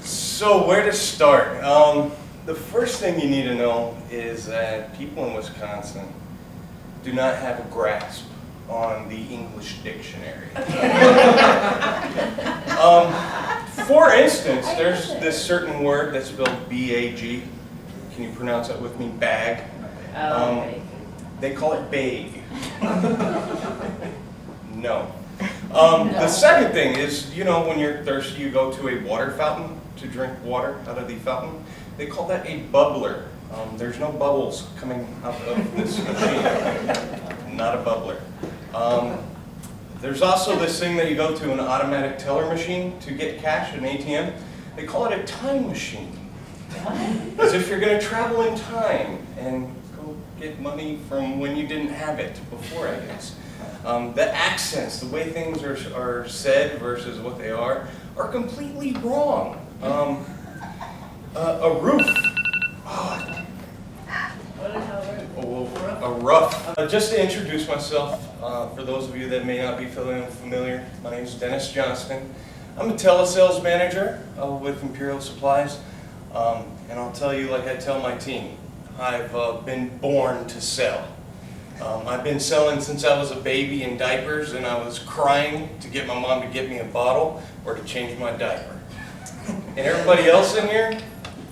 So where to start? The first thing you need to know is that people in Wisconsin do not have a grasp on the English dictionary. For instance, there's this certain word that's spelled B-A-G. Can you pronounce that with me? Bag. They call it bag. No. The second thing is, you know, when you're thirsty, you go to a water fountain to drink water out of the fountain. They call that a bubbler. There's no bubbles coming out of this machine. Not a bubbler. There's also this thing that you go to an automatic teller machine to get cash, an ATM. They call it a time machine. As if you're going to travel in time and go get money from when you didn't have it before, I guess. The accents, the way things are said versus what they are completely wrong. A roof. A rough. Just to introduce myself, for those of you that may not be familiar, my name is Dennis Johnston. I'm a telesales manager with Imperial Supplies, and I'll tell you, like I tell my team, I've been born to sell. I've been selling since I was a baby in diapers, and I was crying to get my mom to get me a bottle or to change my diaper. And everybody else in here,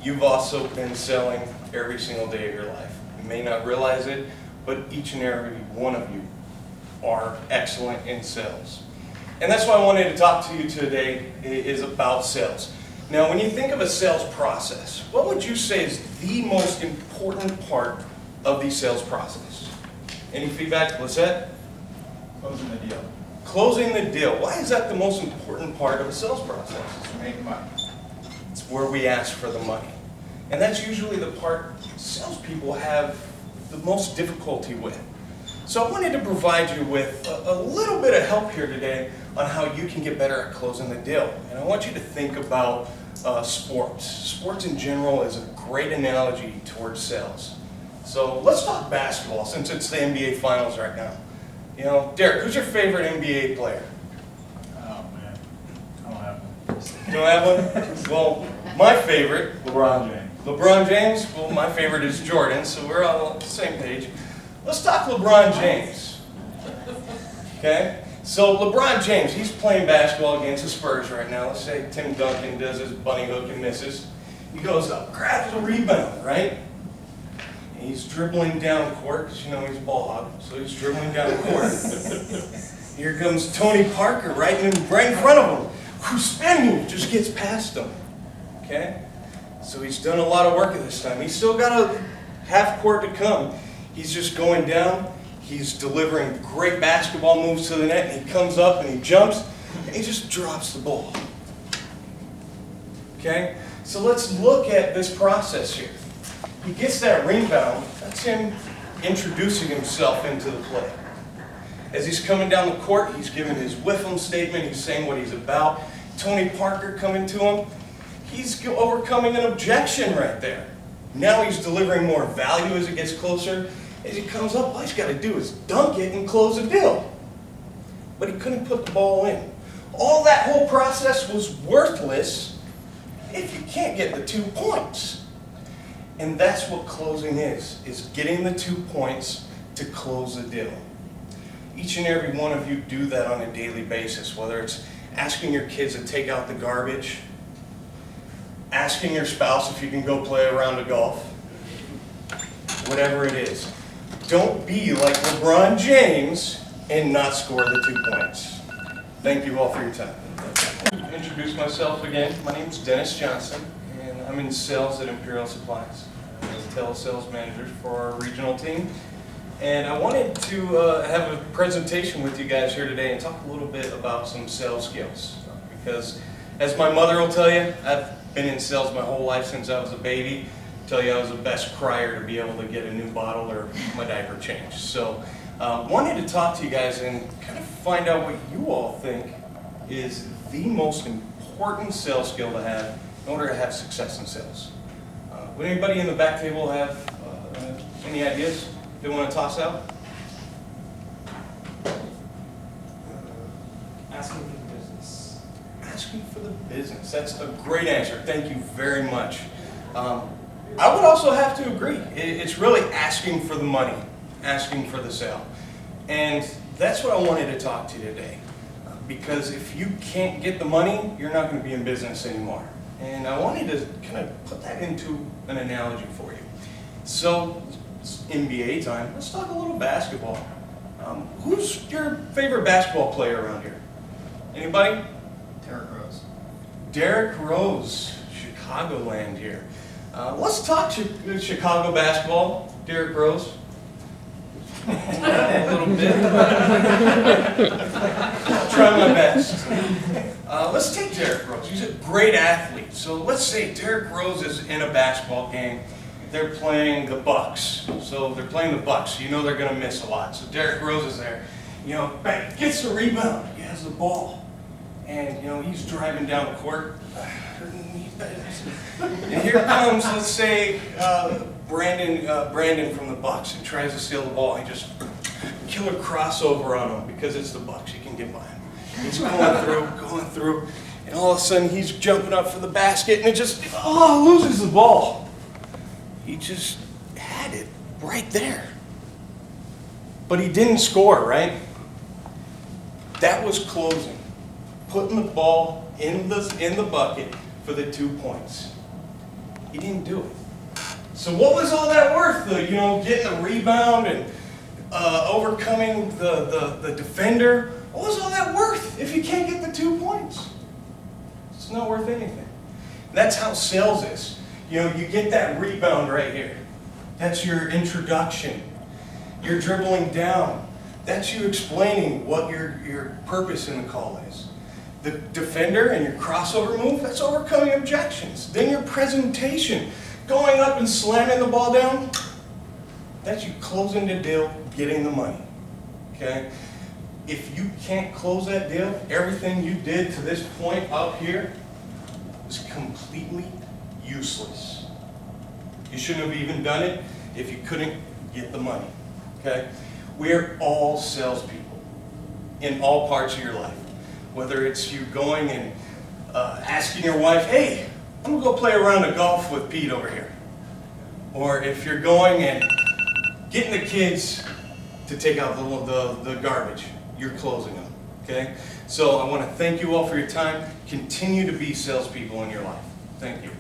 you've also been selling every single day of your life. You may not realize it, but each and every one of you are excellent in sales. And that's why I wanted to talk to you today is about sales. Now, when you think of a sales process, what would you say is the most important part of the sales process? Any feedback, Lisette? Closing the deal. Closing the deal. Why is that the most important part of a sales process? To make money. It's where we ask for the money. And that's usually the part salespeople have the most difficulty with. So I wanted to provide you with a little bit of help here today on how you can get better at closing the deal. And I want you to think about sports. Sports in general is a great analogy towards sales. So let's talk basketball since it's the NBA Finals right now. You know, Derek, who's your favorite NBA player? Oh man, I don't have one. You don't have one? Well, my favorite, LeBron James. LeBron James? Well, my favorite is Jordan, so we're all on the same page. Let's talk LeBron James. Okay? So LeBron James, he's playing basketball against the Spurs right now. Let's say Tim Duncan does his bunny hook and misses. He goes up, grabs a rebound, right? And he's dribbling down court, because you know he's a ball hog, so he's dribbling down court. Here comes Tony Parker right in front of him. Who's spinning? Just gets past him. Okay? So he's done a lot of work at this time. He's still got a half court to come. He's just going down. He's delivering great basketball moves to the net, and he comes up and he jumps, and he just drops the ball. Okay? So let's look at this process here. He gets that rebound. That's him introducing himself into the play. As he's coming down the court, he's giving his Whiffum statement. He's saying what he's about. Tony Parker coming to him. He's overcoming an objection right there. Now he's delivering more value as it gets closer. As he comes up, all he's got to do is dunk it and close the deal. But he couldn't put the ball in. All that whole process was worthless if you can't get the 2 points. And that's what closing is getting the 2 points to close the deal. Each and every one of you do that on a daily basis, whether it's asking your kids to take out the garbage, asking your spouse if you can go play a round of golf, whatever it is. Don't be like LeBron James and not score the 2 points. Thank you all for your time. Introduce myself again. My name is Dennis Johnston, and I'm in sales at Imperial Supplies. I'm a telesales manager for our regional team. And I wanted to have a presentation with you guys here today and talk a little bit about some sales skills. Because as my mother will tell you, I've been in sales my whole life since I was a baby. Tell you I was the best crier to be able to get a new bottle or my diaper changed. So wanted to talk to you guys and kind of find out what you all think is the most important sales skill to have in order to have success in sales. Would anybody in the back table have any ideas they want to toss out? I Asking for the business. Asking for the business. That's a great answer. Thank you very much. I would also have to agree. It's really asking for the money, asking for the sale. And that's what I wanted to talk to you today. Because if you can't get the money, you're not going to be in business anymore. And I wanted to kind of put that into an analogy for you. So, it's NBA time. Let's talk a little basketball. Who's your favorite basketball player around here? Anybody? Derrick Rose. Derrick Rose, Chicagoland here. Let's talk Chicago basketball. Derrick Rose. A little bit. I'll try my best. Let's take Derrick Rose. He's a great athlete. So let's say Derrick Rose is in a basketball game. They're playing the Bucks. So they're playing the Bucks. So you know they're going to miss a lot. So Derrick Rose is there. You know, bang, gets the rebound. He has the ball. And, you know, he's driving down the court. And here comes, let's say, Brandon from the Bucks and tries to steal the ball. He just killer crossover on him because it's the Bucks. You can get by him. He's going through, and all of a sudden he's jumping up for the basket and it just, loses the ball. He just had it right there. But he didn't score, right? That was closing. Putting the ball in the bucket for the 2 points. He didn't do it. So what was all that worth? Getting the rebound and overcoming the defender. What was all that worth if you can't get the 2 points? It's not worth anything. That's how sales is. You get that rebound right here. That's your introduction. You're dribbling down. That's you explaining what your purpose in the call is. The defender and your crossover move, that's overcoming objections. Then your presentation, going up and slamming the ball down, that's you closing the deal, getting the money. Okay? If you can't close that deal, everything you did to this point up here is completely useless. You shouldn't have even done it if you couldn't get the money. Okay? We're all salespeople in all parts of your life. Whether it's you going and asking your wife, hey, I'm going to go play a round of golf with Pete over here. Or if you're going and getting the kids to take out the garbage, you're closing them. Okay? So I want to thank you all for your time. Continue to be salespeople in your life. Thank you.